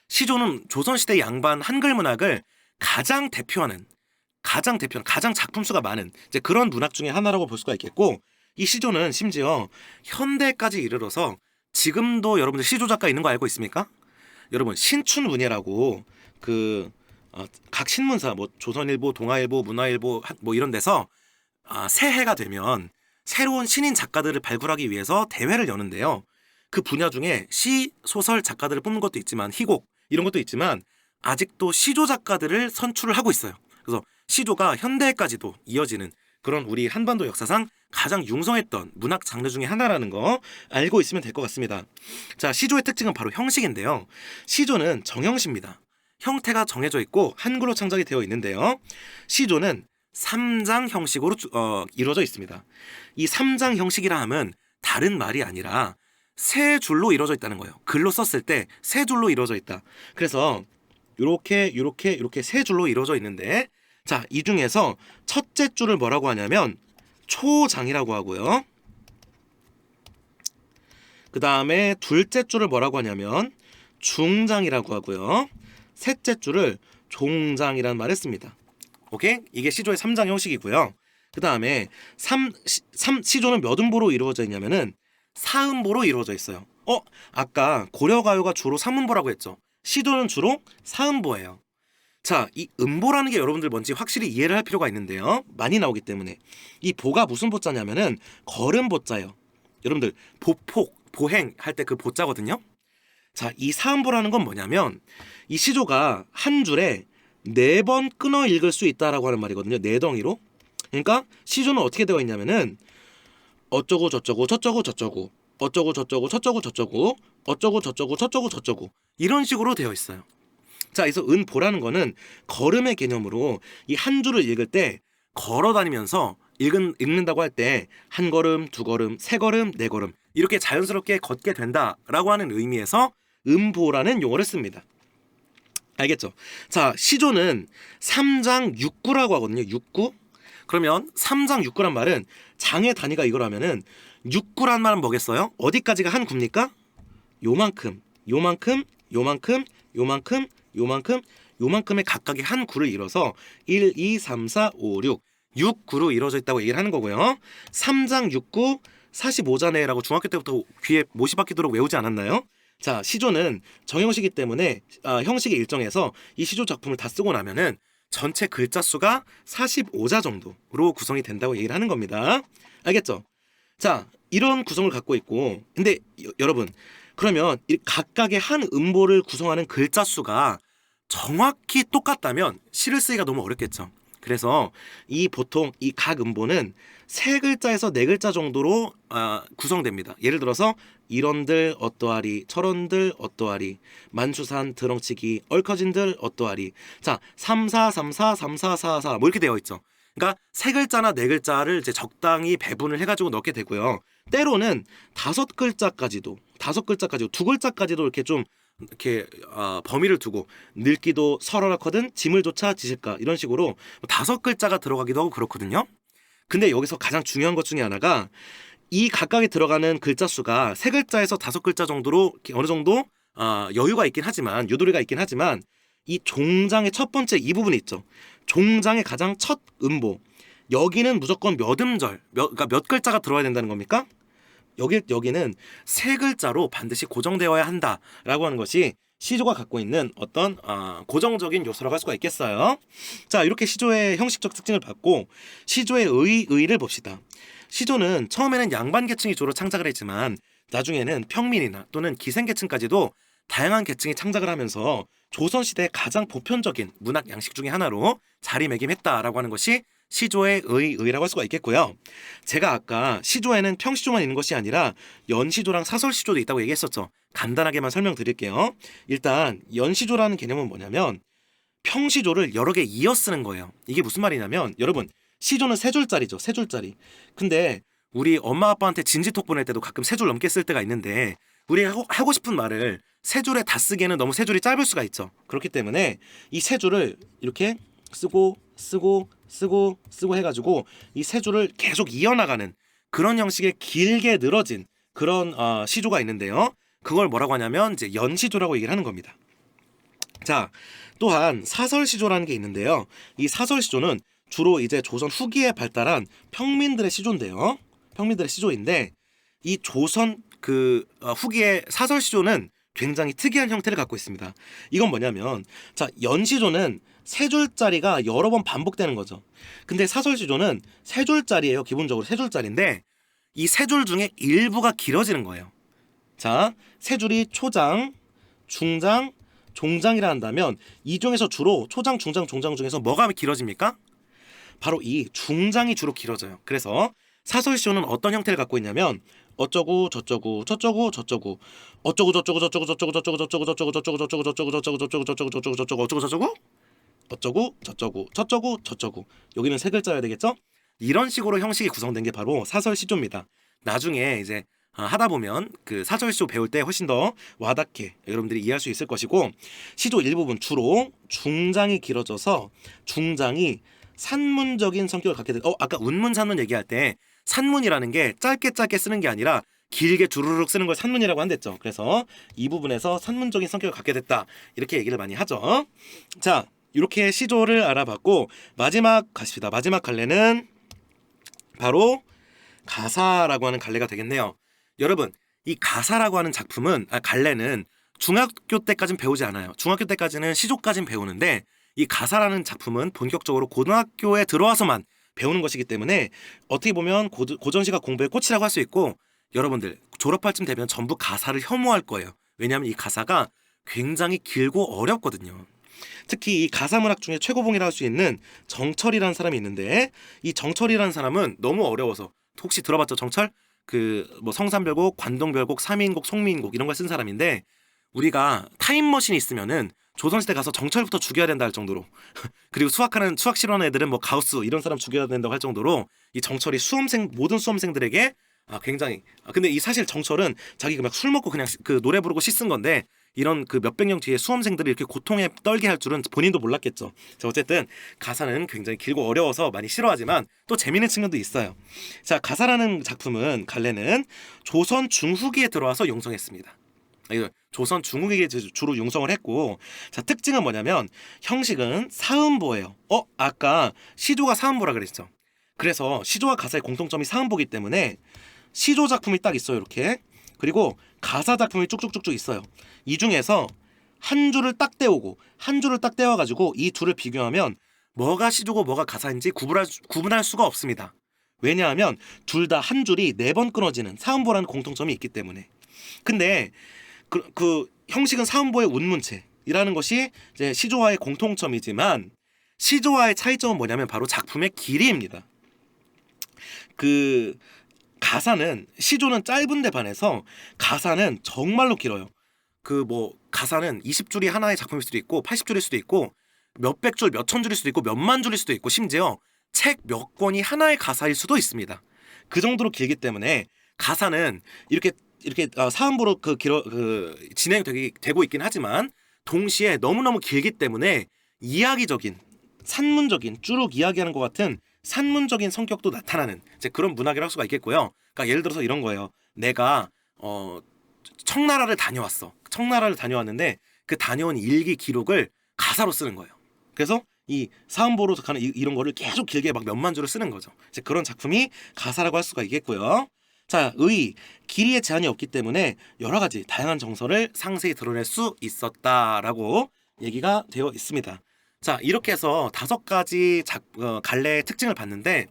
시조는 조선 시대 양반 한글 문학을 가장 대표하는 가장 작품 수가 많은 이제 그런 문학 중에 하나라고 볼 수가 있겠고, 이 시조는 심지어 현대까지 이르러서 지금도 여러분들 시조 작가 있는 거 알고 있습니까? 여러분, 신춘문예라고 각 신문사 뭐 조선일보, 동아일보, 문화일보 뭐 이런 데서 새해가 되면 새로운 신인 작가들을 발굴하기 위해서 대회를 여는데요. 그 분야 중에 시, 소설 작가들을 뽑는 것도 있지만 희곡 이런 것도 있지만 아직도 시조 작가들을 선출을 하고 있어요. 그래서 시조가 현대까지도 이어지는 그런 우리 한반도 역사상 가장 융성했던 문학 장르 중에 하나라는 거 알고 있으면 될 것 같습니다. 자, 시조의 특징은 바로 형식인데요. 시조는 정형시입니다. 형태가 정해져 있고 한글로 창작이 되어 있는데요. 시조는 3장 형식으로 이루어져 있습니다. 이 3장 형식이라 함은 다른 말이 아니라 세 줄로 이루어져 있다는 거예요. 글로 썼을 때 세 줄로 이루어져 있다. 그래서 요렇게 세 줄로 이루어져 있는데, 자, 이 중에서 첫째 줄을 뭐라고 하냐면 초장이라고 하고요. 그 다음에 둘째 줄을 뭐라고 하냐면 중장이라고 하고요. 셋째 줄을 종장이라는 말을 씁니다. 오케이? 이게 시조의 3장 형식이고요. 그 다음에 시조는 몇 음보로 이루어져 있냐면은 4음보로 이루어져 있어요. 아까 고려가요가 주로 3음보라고 했죠. 시조는 주로 4음보예요. 자, 이 음보라는 게 여러분들 뭔지 확실히 이해를 할 필요가 있는데요. 많이 나오기 때문에. 이 보가 무슨 보자냐면은 걸음보자예요. 여러분들 보폭, 보행 할 때 그 보자거든요. 자, 이 4음보라는 건 뭐냐면 이 시조가 한 줄에 4번 끊어 읽을 수 있다라고 하는 말이거든요. 4덩이로. 그러니까 시조는 어떻게 되어 있냐면은 어쩌고 저쩌고 저쩌고 저쩌고 어쩌고 저쩌고 저쩌고 저쩌고 어쩌고 저쩌고 저쩌고 저쩌고 이런 식으로 되어 있어요. 자, 그래서 은보라는 거는 걸음의 개념으로 이 한 줄을 읽을 때 걸어 다니면서 읽는다고 할 때 한 걸음, 두 걸음, 세 걸음, 네 걸음 이렇게 자연스럽게 걷게 된다라고 하는 의미에서 음보라는 용어를 씁니다. 알겠죠? 자, 시조는 3장 6구라고 하거든요. 6구. 그러면 3장 6구란 말은 장의 단위가 이거라면은 6구란 말은 뭐겠어요? 어디까지가 한 구입니까? 요만큼, 요만큼, 요만큼, 요만큼, 요만큼, 요만큼의 각각의 한 구를 이뤄서 1, 2, 3, 4, 5, 6, 6구로 이루어져 있다고 얘기를 하는 거고요. 3장 6구 45자네라고 중학교 때부터 귀에 못이 박히도록 외우지 않았나요? 자, 시조는 정형식이기 때문에 형식의 일정에서 이 시조 작품을 다 쓰고 나면은 전체 글자 수가 45자 정도로 구성이 된다고 얘기를 하는 겁니다. 알겠죠? 자, 이런 구성을 갖고 있고, 근데 여러분, 그러면 이 각각의 한 음보를 구성하는 글자 수가 정확히 똑같다면 시를 쓰기가 너무 어렵겠죠. 그래서 보통 이 각 음보는 3글자에서 4글자 정도로 구성됩니다. 예를 들어서 이런들 어떠하리, 저런들 어떠하리, 만수산 드렁치기, 얽혀진들 어떠하리. 자, 3, 4, 3, 4, 3, 4, 4, 4 뭐 이렇게 되어 있죠. 그러니까 3글자나 4글자를 이제 적당히 배분을 해가지고 넣게 되고요. 때로는 5글자까지도, 2글자까지도 이렇게 좀 이렇게 범위를 두고 늙기도 설하거든 짐을 조차 지실까 이런 식으로 5글자가 들어가기도 하고 그렇거든요. 근데 여기서 가장 중요한 것 중에 하나가 이 각각에 들어가는 글자 수가 3글자에서 5글자 정도로 어느 정도 여유가 있긴 하지만, 유도리가 있긴 하지만, 이 종장의 첫 번째 이 부분이 있죠. 종장의 가장 첫 음보, 여기는 무조건 몇 음절, 그러니까 몇 글자가 들어야 된다는 겁니까? 여기는 3글자로 반드시 고정되어야 한다라고 하는 것이 시조가 갖고 있는 어떤 고정적인 요소라고 할 수가 있겠어요. 자, 이렇게 시조의 형식적 특징을 봤고, 시조의 의의를 봅시다. 시조는 처음에는 양반 계층이 주로 창작을 했지만 나중에는 평민이나 또는 기생계층까지도 다양한 계층이 창작을 하면서 조선시대의 가장 보편적인 문학 양식 중에 하나로 자리매김했다라고 하는 것이 시조의 의라고 할 수가 있겠고요. 제가 아까 시조에는 평시조만 있는 것이 아니라 연시조랑 사설시조도 있다고 얘기했었죠. 간단하게만 설명드릴게요. 일단 연시조라는 개념은 뭐냐면 평시조를 여러 개 이어 쓰는 거예요. 이게 무슨 말이냐면, 여러분, 시조는 3줄짜리죠. 3줄짜리. 근데 우리 엄마 아빠한테 진지톡 보낼 때도 가끔 3줄 넘게 쓸 때가 있는데, 우리가 하고 싶은 말을 3줄에 다 쓰기에는 너무 3줄이 짧을 수가 있죠. 그렇기 때문에 이 3줄을 이렇게 쓰고 해가지고 이 3줄을 계속 이어나가는 그런 형식의 길게 늘어진 그런 시조가 있는데요. 그걸 뭐라고 하냐면 이제 연시조라고 얘기를 하는 겁니다. 자, 또한 사설시조라는 게 있는데요. 이 사설시조는 주로 이제 조선 후기에 발달한 평민들의 시조인데요. 평민들의 시조인데, 이 조선 후기의 사설시조는 굉장히 특이한 형태를 갖고 있습니다. 이건 뭐냐면, 자, 연시조는 3줄짜리가 여러 번 반복되는 거죠. 근데 사설시조는 3줄짜리예요. 기본적으로 3줄짜리인데 이 3줄 중에 일부가 길어지는 거예요. 자, 3줄이 초장, 중장, 종장이라 한다면 이 중에서 주로 초장, 중장, 종장 중에서 뭐가 길어집니까? 바로 이 중장이 주로 길어져요. 그래서 사설시조는 어떤 형태를 갖고 있냐면 어쩌고 저쩌고 저쩌고 저쩌고 어쩌고 저쩌고 저쩌고 저쩌고 저쩌고 저쩌고 저쩌고 저쩌고 저쩌고 저쩌고 저쩌고 저쩌고 저쩌고 저쩌고 저쩌고 어쩌고 저쩌고 어쩌고 저쩌고 저쩌고 저쩌고, 여기는 3글자여야 되겠죠? 이런 식으로 형식이 구성된 게 바로 사설시조입니다. 나중에 이제 하다 보면 그 사절시조 배울 때 훨씬 더 와닿게 여러분들이 이해할 수 있을 것이고, 시조 일부분 주로 중장이 길어져서 중장이 산문적인 성격을 갖게 된다. 아까 운문산문 얘기할 때 산문이라는 게 짧게 짧게 쓰는 게 아니라 길게 주르륵 쓰는 걸 산문이라고 한댔죠. 그래서 이 부분에서 산문적인 성격을 갖게 됐다, 이렇게 얘기를 많이 하죠. 자, 이렇게 시조를 알아봤고 마지막 가십시다. 마지막 갈래는 바로 가사라고 하는 갈래가 되겠네요. 여러분, 이 가사라고 하는 작품은 갈래는 중학교 때까지는 배우지 않아요. 중학교 때까지는 시조까지는 배우는데 이 가사라는 작품은 본격적으로 고등학교에 들어와서만 배우는 것이기 때문에 어떻게 보면 고전시가 공부의 꽃이라고 할 수 있고, 여러분들 졸업할 쯤 되면 전부 가사를 혐오할 거예요. 왜냐하면 이 가사가 굉장히 길고 어렵거든요. 특히 이 가사문학 중에 최고봉이라 할 수 있는 정철이라는 사람이 있는데, 이 정철이라는 사람은 너무 어려워서, 혹시 들어봤죠? 정철? 그 뭐 성산별곡, 관동별곡, 삼인곡, 송미인곡 이런 걸 쓴 사람인데, 우리가 타임머신이 있으면은 조선시대 가서 정철부터 죽여야 된다 할 정도로 그리고 수학 실험하는 애들은 뭐 가우스 이런 사람 죽여야 된다고 할 정도로 이 정철이 모든 수험생들에게 굉장히 근데 이 사실 정철은 자기가 막 술 먹고 그냥 그 노래 부르고 씻은 건데, 이런 그 몇백 년 뒤에 수험생들이 이렇게 고통에 떨게 할 줄은 본인도 몰랐겠죠. 자, 어쨌든 가사는 굉장히 길고 어려워서 많이 싫어하지만 또 재미있는 측면도 있어요. 자, 가사라는 작품은 갈래는 조선 중후기에 들어와서 융성했습니다. 조선 중후기에 주로 융성을 했고, 자, 특징은 뭐냐면 형식은 사음보예요. 아까 시조가 사음보라 그랬죠. 그래서 시조와 가사의 공통점이 사음보기 때문에 시조 작품이 딱 있어요, 이렇게. 그리고 가사 작품이 쭉쭉쭉쭉 있어요. 이 중에서 한 줄을 딱 떼어가지고 이 둘을 비교하면 뭐가 시조고 뭐가 가사인지 구분할 수가 없습니다. 왜냐하면 둘 다 한 줄이 4번 끊어지는 사음보라는 공통점이 있기 때문에. 근데 그 형식은 사음보의 운문체이라는 것이 이제 시조와의 공통점이지만, 시조와의 차이점은 뭐냐면 바로 작품의 길이입니다. 그 가사는, 시조는 짧은데 반해서 가사는 정말로 길어요. 그 뭐 가사는 20줄이 하나의 작품일 수도 있고 80줄일 수도 있고 몇백 줄, 몇천 줄일 수도 있고 몇만 줄일 수도 있고 심지어 책 몇 권이 하나의 가사일 수도 있습니다. 그 정도로 길기 때문에 가사는 이렇게 사음보로 진행되고 있긴 하지만 동시에 너무너무 길기 때문에 이야기적인, 산문적인, 쭈룩 이야기하는 것 같은 산문적인 성격도 나타나는 이제 그런 문학이라고 할 수가 있겠고요. 그러니까 예를 들어서 이런 거예요. 내가 청나라를 다녀왔는데 그 다녀온 일기 기록을 가사로 쓰는 거예요. 그래서 이 사음보로 가는 이런 거를 계속 길게 막 몇만 줄을 쓰는 거죠. 이제 그런 작품이 가사라고 할 수가 있겠고요. 자, 길이에 제한이 없기 때문에 여러 가지 다양한 정서를 상세히 드러낼 수 있었다라고 얘기가 되어 있습니다. 자, 이렇게 해서 5가지 갈래의 특징을 봤는데,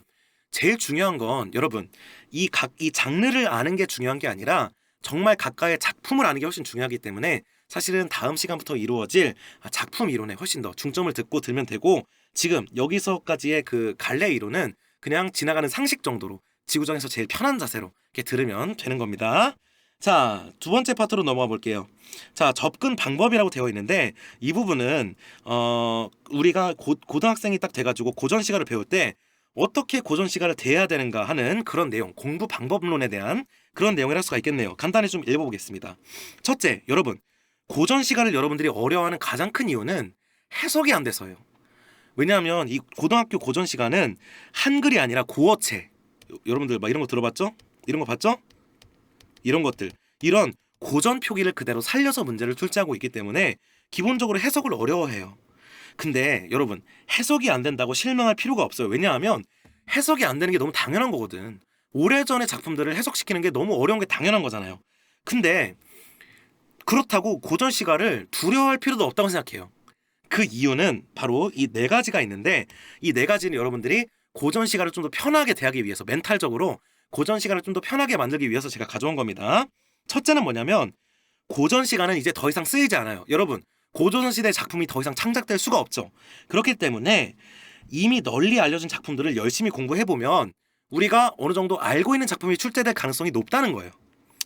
제일 중요한 건 여러분 이 장르를 아는 게 중요한 게 아니라 정말 각각의 작품을 아는 게 훨씬 중요하기 때문에 사실은 다음 시간부터 이루어질 작품 이론에 훨씬 더 중점을 들면 되고, 지금 여기서까지의 그 갈래 이론은 그냥 지나가는 상식 정도로 지구상에서 제일 편한 자세로 이렇게 들으면 되는 겁니다. 자, 2번째 파트로 넘어가 볼게요. 자, 접근 방법이라고 되어 있는데 이 부분은 우리가 고등학생이 딱 돼가지고 고전 시가를 배울 때 어떻게 고전 시가를 대해야 되는가 하는 그런 내용, 공부 방법론에 대한 그런 내용을 할 수가 있겠네요. 간단히 좀 읽어보겠습니다. 첫째, 여러분 고전 시가를 여러분들이 어려워하는 가장 큰 이유는 해석이 안 돼서요. 왜냐하면 이 고등학교 고전 시가는 한글이 아니라 고어체, 여러분들 막 이런 거 들어봤죠? 이런 거 봤죠? 이런 것들, 이런 고전 표기를 그대로 살려서 문제를 출제하고 있기 때문에 기본적으로 해석을 어려워해요. 근데 여러분 해석이 안 된다고 실망할 필요가 없어요. 왜냐하면 해석이 안 되는 게 너무 당연한 거거든. 오래전의 작품들을 해석시키는 게 너무 어려운 게 당연한 거잖아요. 근데 그렇다고 고전 시가를 두려워할 필요도 없다고 생각해요. 그 이유는 바로 이 4가지가 있는데, 이 4가지는 여러분들이 고전 시가를 좀 더 편하게 대하기 위해서, 멘탈적으로 고전 시가를 좀 더 편하게 만들기 위해서 제가 가져온 겁니다. 첫째는 뭐냐면 고전 시가는 이제 더 이상 쓰이지 않아요. 여러분 고조선시대 작품이 더 이상 창작될 수가 없죠. 그렇기 때문에 이미 널리 알려진 작품들을 열심히 공부해보면 우리가 어느 정도 알고 있는 작품이 출제될 가능성이 높다는 거예요.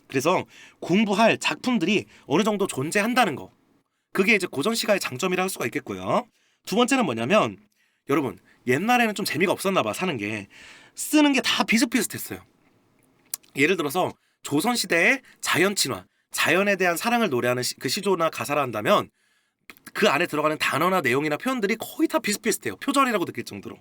그래서 공부할 작품들이 어느 정도 존재한다는 거, 그게 이제 고전 시가의 장점이라 할 수가 있겠고요. 2번째는 뭐냐면 여러분 옛날에는 좀 재미가 없었나 봐. 사는 게, 쓰는 게 다 비슷비슷했어요. 예를 들어서 조선시대의 자연 친화, 자연에 대한 사랑을 노래하는 그 시조나 가사를 한다면 그 안에 들어가는 단어나 내용이나 표현들이 거의 다 비슷비슷해요. 표절이라고 느낄 정도로.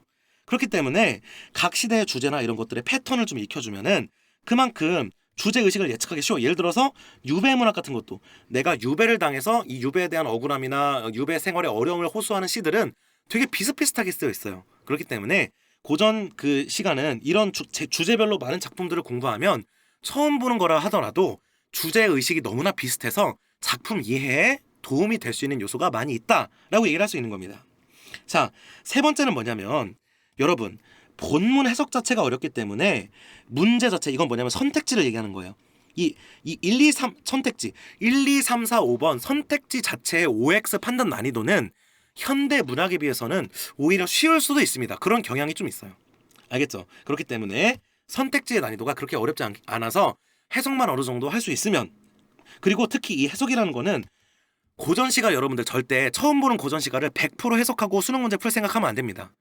그렇기 때문에 각 시대의 주제나 이런 것들의 패턴을 좀 익혀주면은 그만큼 주제 의식을 예측하기 쉬워. 예를 들어서 유배 문학 같은 것도 내가 유배를 당해서 이 유배에 대한 억울함이나 유배 생활의 어려움을 호소하는 시들은 되게 비슷비슷하게 쓰여 있어요. 그렇기 때문에 고전 그 시간은 이런 주제별로 많은 작품들을 공부하면 처음 보는 거라 하더라도 주제 의식이 너무나 비슷해서 작품 이해에 도움이 될 수 있는 요소가 많이 있다라고 얘기를 할 수 있는 겁니다. 자, 세 번째는 뭐냐면 여러분 본문 해석 자체가 어렵기 때문에 문제 자체 이건 뭐냐면 선택지를 얘기하는 거예요. 이 1, 2, 3 선택지 1, 2, 3, 4, 5번 선택지 자체의 OX 판단 난이도는 현대 문학에 비해서는 오히려 쉬울 수도 있습니다. 그런 경향이 좀 있어요. 알겠죠? 그렇기 때문에 선택지의 난이도가 그렇게 어렵지 않아서 해석만 어느 정도 할 수 있으면 그리고 특히 이 해석이라는 거는 고전시가 여러분들 절대 처음 보는 고전시가를 100% 해석하고 수능 문제 풀 생각하면 안 됩니다.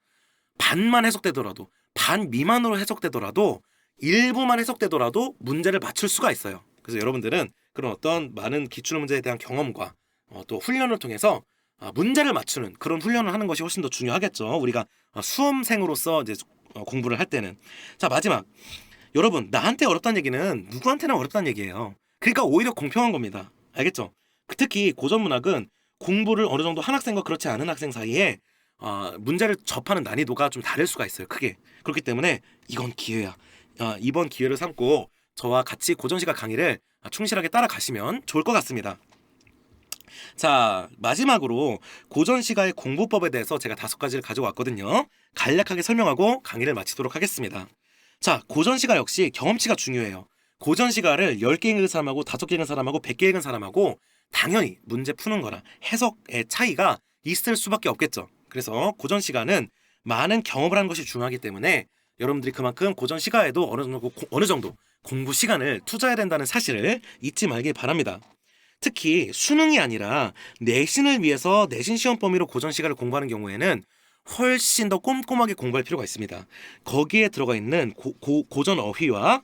반만 해석되더라도 반 미만으로 해석되더라도 일부만 해석되더라도 문제를 맞출 수가 있어요. 그래서 여러분들은 그런 어떤 많은 기출문제에 대한 경험과 또 훈련을 통해서 문제를 맞추는 그런 훈련을 하는 것이 훨씬 더 중요하겠죠. 우리가 수험생으로서 이제 공부를 할 때는. 자, 마지막 여러분 나한테 어렵다는 얘기는 누구한테나 어렵다는 얘기예요. 그러니까 오히려 공평한 겁니다. 알겠죠? 특히 고전문학은 공부를 어느 정도 한 학생과 그렇지 않은 학생 사이에 문제를 접하는 난이도가 좀 다를 수가 있어요. 크게. 그렇기 때문에 이건 기회야. 이번 기회를 삼고 저와 같이 고전시가 강의를 충실하게 따라가시면 좋을 것 같습니다. 자, 마지막으로 고전시가의 공부법에 대해서 제가 5가지를 가지고 왔거든요. 간략하게 설명하고 강의를 마치도록 하겠습니다. 자, 고전시가 역시 경험치가 중요해요. 고전시가를 10개 읽은 사람하고 5개 읽은 사람하고 100개 읽은 사람하고 당연히 문제 푸는 거나 해석의 차이가 있을 수밖에 없겠죠. 그래서 고전시가는 많은 경험을 하는 것이 중요하기 때문에 여러분들이 그만큼 고전시가에도 어느 정도 공부 시간을 투자해야 된다는 사실을 잊지 말길 바랍니다. 특히 수능이 아니라 내신을 위해서 내신 시험 범위로 고전시가를 공부하는 경우에는 훨씬 더 꼼꼼하게 공부할 필요가 있습니다. 거기에 들어가 있는 고전 어휘와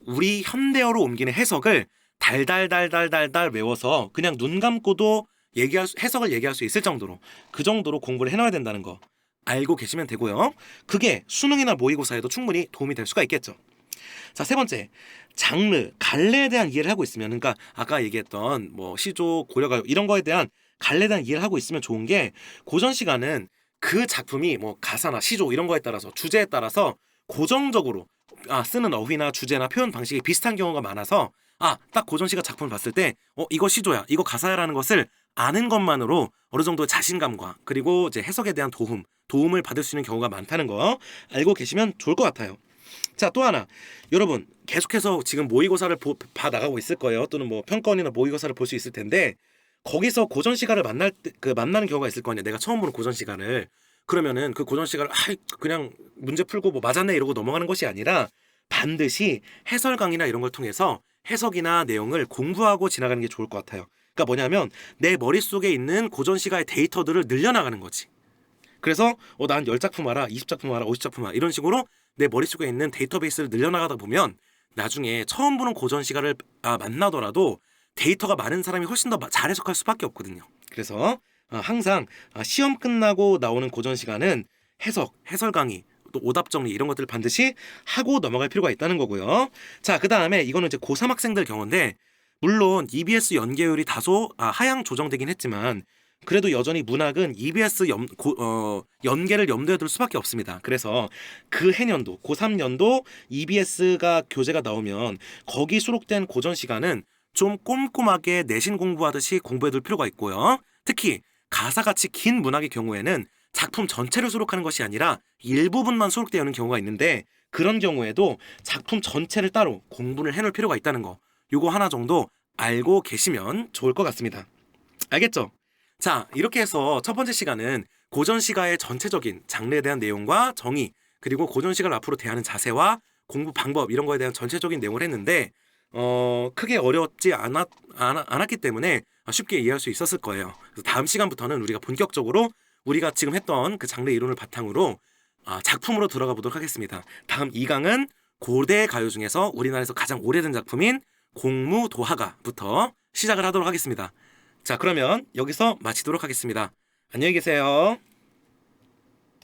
우리 현대어로 옮기는 해석을 달달달달달달 외워서 그냥 눈 감고도 해석을 얘기할 수 있을 정도로 그 정도로 공부를 해놔야 된다는 거 알고 계시면 되고요. 그게 수능이나 모의고사에도 충분히 도움이 될 수가 있겠죠. 자, 세 번째 장르, 갈래에 대한 이해를 하고 있으면 그러니까 아까 얘기했던 뭐 시조, 고려가요 이런 거에 대한 갈래에 대한 이해를 하고 있으면 좋은 게 고전 시간은 그 작품이 뭐 가사나 시조 이런 거에 따라서 주제에 따라서 고정적으로 쓰는 어휘나 주제나 표현 방식이 비슷한 경우가 많아서 딱 고전시가 작품을 봤을 때 이거 시조야, 이거 가사야라는 것을 아는 것만으로 어느 정도 자신감과 그리고 이제 해석에 대한 도움을 받을 수 있는 경우가 많다는 거 알고 계시면 좋을 것 같아요. 자, 또 하나 여러분 계속해서 지금 모의고사를 봐 나가고 있을 거예요. 또는 뭐 평가원이나 모의고사를 볼 수 있을 텐데 거기서 고전 시간을 만나는 경우가 있을 거 아니야. 내가 처음 보는 고전 시간을 그러면은 그 고전 시간을 그냥 문제 풀고 뭐 맞았네 이러고 넘어가는 것이 아니라 반드시 해설 강의나 이런 걸 통해서 해석이나 내용을 공부하고 지나가는 게 좋을 것 같아요. 그러니까 뭐냐면 내 머릿속에 있는 고전 시가의 데이터들을 늘려나가는 거지. 그래서 난 10작품 알아, 20작품 알아, 50작품 알아 이런 식으로 내 머릿속에 있는 데이터베이스를 늘려나가다 보면 나중에 처음 보는 고전 시가를 만나더라도 데이터가 많은 사람이 훨씬 더 잘 해석할 수밖에 없거든요. 그래서 항상 시험 끝나고 나오는 고전 시간은 해설 강의, 또 오답 정리 이런 것들을 반드시 하고 넘어갈 필요가 있다는 거고요. 자, 그 다음에 이거는 이제 고3 학생들 경우인데 물론 EBS 연계율이 다소 하향 조정되긴 했지만 그래도 여전히 문학은 EBS 연계를 염두에 둘 수밖에 없습니다. 그래서 그 해년도 고3년도 EBS가 교재가 나오면 거기 수록된 고전 시간은 좀 꼼꼼하게 내신 공부하듯이 공부해둘 필요가 있고요. 특히 가사같이 긴 문학의 경우에는 작품 전체를 수록하는 것이 아니라 일부분만 수록되어 있는 경우가 있는데 그런 경우에도 작품 전체를 따로 공부를 해놓을 필요가 있다는 거 요거 하나 정도 알고 계시면 좋을 것 같습니다. 알겠죠? 자, 이렇게 해서 첫 번째 시간은 고전 시가의 전체적인 장르에 대한 내용과 정의 그리고 고전 시가를 앞으로 대하는 자세와 공부 방법 이런 거에 대한 전체적인 내용을 했는데 크게 어렵지 않았기 때문에 쉽게 이해할 수 있었을 거예요. 그래서 다음 시간부터는 우리가 본격적으로 우리가 지금 했던 그 장르 이론을 바탕으로 작품으로 들어가 보도록 하겠습니다. 다음 2강은 고대 가요 중에서 우리나라에서 가장 오래된 작품인 공무도화가부터 시작을 하도록 하겠습니다. 자, 그러면 여기서 마치도록 하겠습니다. 안녕히 계세요.